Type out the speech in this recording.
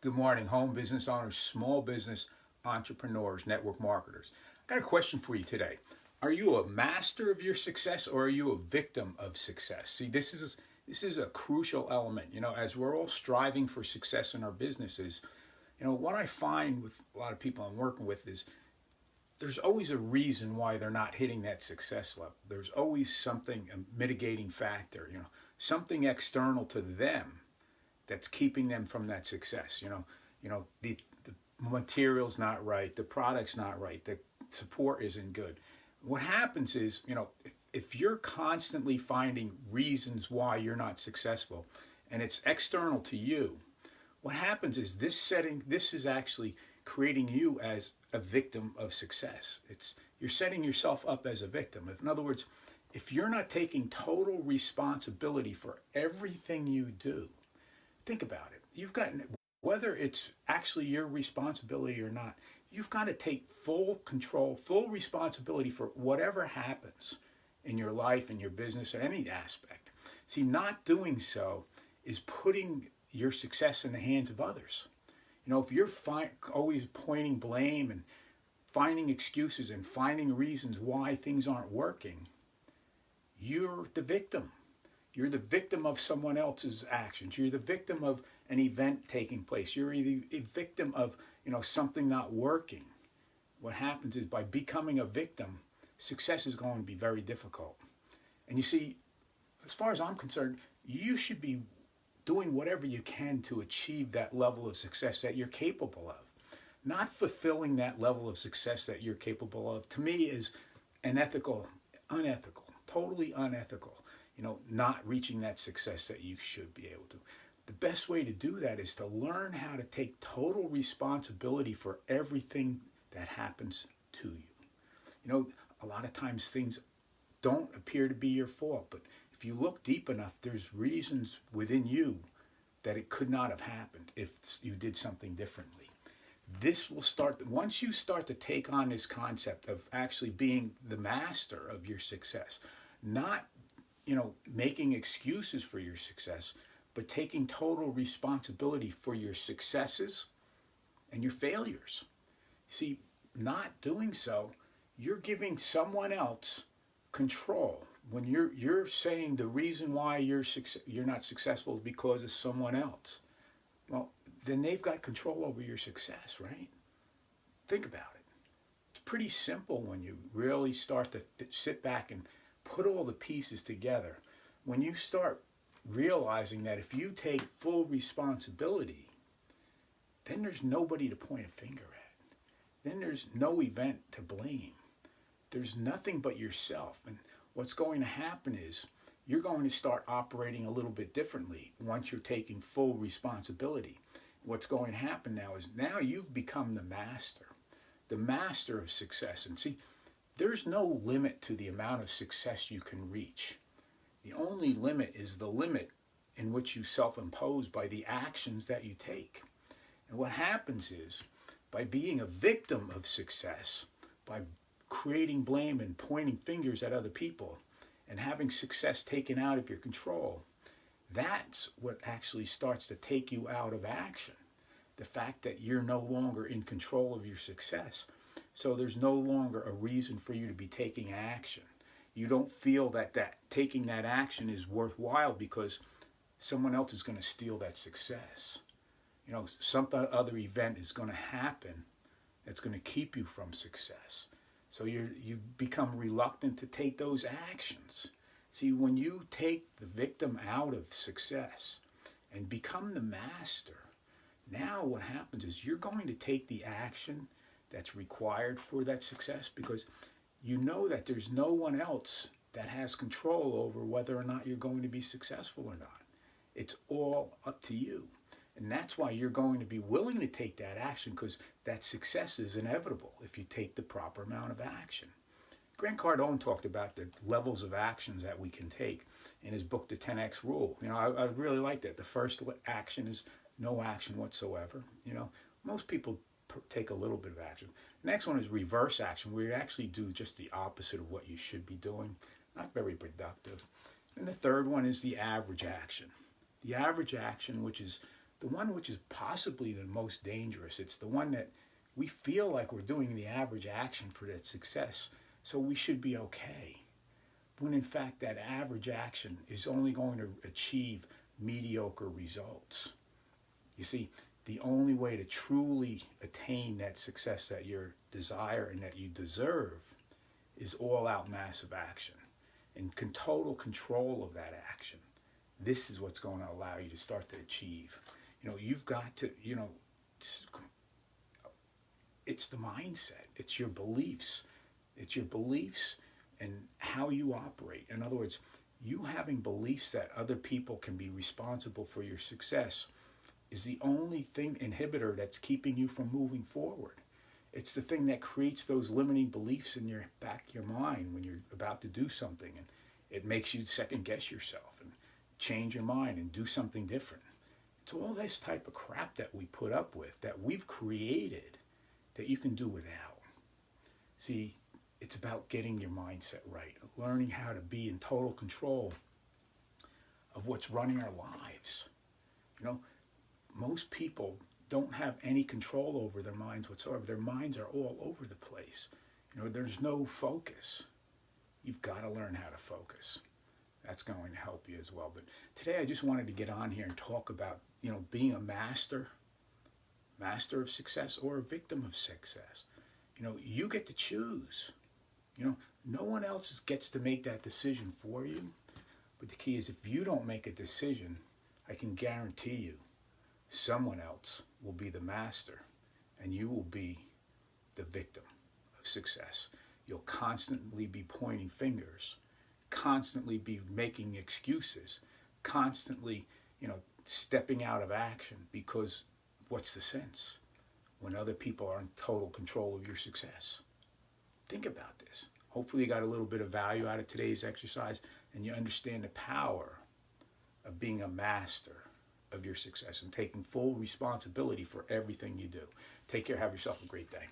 Good morning, home business owners, small business entrepreneurs, network marketers. I got a question for you today. Are you a master of your success or are you a victim of success? See, this is a crucial element. As we're all striving for success in our businesses, what I find with a lot of people I'm working with is there's always a reason why they're not hitting that success level. There's always something, a mitigating factor, something external to them that's keeping them from that success. The material's not right, the product's not right, the support isn't good. What happens is, if you're constantly finding reasons why you're not successful and it's external to you, what happens is this is actually creating you as a victim of success. You're setting yourself up as a victim. In other words, if you're not taking total responsibility for everything you do, think about it. Whether it's actually your responsibility or not, you've got to take full control, full responsibility for whatever happens in your life, in your business, or any aspect. See, not doing so is putting your success in the hands of others. If you're always pointing blame and finding excuses and finding reasons why things aren't working, you're the victim. You're the victim of someone else's actions. You're the victim of an event taking place. You're a victim of, something not working. What happens is by becoming a victim, success is going to be very difficult. And you see, as far as I'm concerned, you should be doing whatever you can to achieve that level of success that you're capable of. Not fulfilling that level of success that you're capable of, to me, is unethical, totally unethical. Not reaching that success that you should be able to. The best way to do that is to learn how to take total responsibility for everything that happens to you. A lot of times things don't appear to be your fault, but if you look deep enough, there's reasons within you that it could not have happened if you did something differently. This will start, once you start to take on this concept of actually being the master of your success, not making excuses for your success, but taking total responsibility for your successes and your failures. See, not doing so, you're giving someone else control. When you're saying the reason why you're not successful is because of someone else, well, then they've got control over your success, right? Think about it. It's pretty simple when you really start to sit back and put all the pieces together. When you start realizing that if you take full responsibility, then there's nobody to point a finger at. Then there's no event to blame. There's nothing but yourself. And what's going to happen is you're going to start operating a little bit differently once you're taking full responsibility. What's going to happen now is now you've become the master of success. And see, there's no limit to the amount of success you can reach. The only limit is the limit in which you self-impose by the actions that you take. And what happens is, by being a victim of success, by creating blame and pointing fingers at other people, and having success taken out of your control, that's what actually starts to take you out of action. The fact that you're no longer in control of your success. So there's no longer a reason for you to be taking action. You don't feel that taking that action is worthwhile because someone else is going to steal that success. Some other event is going to happen that's going to keep you from success. So you become reluctant to take those actions. See, when you take the victim out of success and become the master, now what happens is you're going to take the action that's required for that success because you know that there's no one else that has control over whether or not you're going to be successful or not. It's all up to you. And that's why you're going to be willing to take that action, because that success is inevitable if you take the proper amount of action. Grant Cardone talked about the levels of actions that we can take in his book, The 10X Rule. I really like that. The first action is no action whatsoever. Most people take a little bit of action. The next one is reverse action, where you actually do just the opposite of what you should be doing. Not very productive. And the third one is the average action. The average action, which is the one which is possibly the most dangerous. It's the one that we feel like we're doing the average action for that success, so we should be okay. When in fact that average action is only going to achieve mediocre results. You see, the only way to truly attain that success that you desire and that you deserve is all-out massive action and total control of that action. This is what's going to allow you to start to achieve. You've got to, it's the mindset. It's your beliefs. It's your beliefs and how you operate. In other words, you having beliefs that other people can be responsible for your success is the only inhibitor that's keeping you from moving forward. It's the thing that creates those limiting beliefs in your mind when you're about to do something, and it makes you second guess yourself and change your mind and do something different. It's all this type of crap that we put up with, that we've created, that you can do without. See, it's about getting your mindset right, learning how to be in total control of what's running our lives. Most people don't have any control over their minds whatsoever. Their minds are all over the place. There's no focus. You've got to learn how to focus. That's going to help you as well. But today I just wanted to get on here and talk about, being a master of success or a victim of success. You get to choose. No one else gets to make that decision for you. But the key is, if you don't make a decision, I can guarantee you someone else will be the master and you will be the victim of success. You'll constantly be pointing fingers, constantly be making excuses, constantly, stepping out of action, because what's the sense when other people are in total control of your success? Think about this. Hopefully you got a little bit of value out of today's exercise and you understand the power of being a master of your success and taking full responsibility for everything you do. Take care. Have yourself a great day.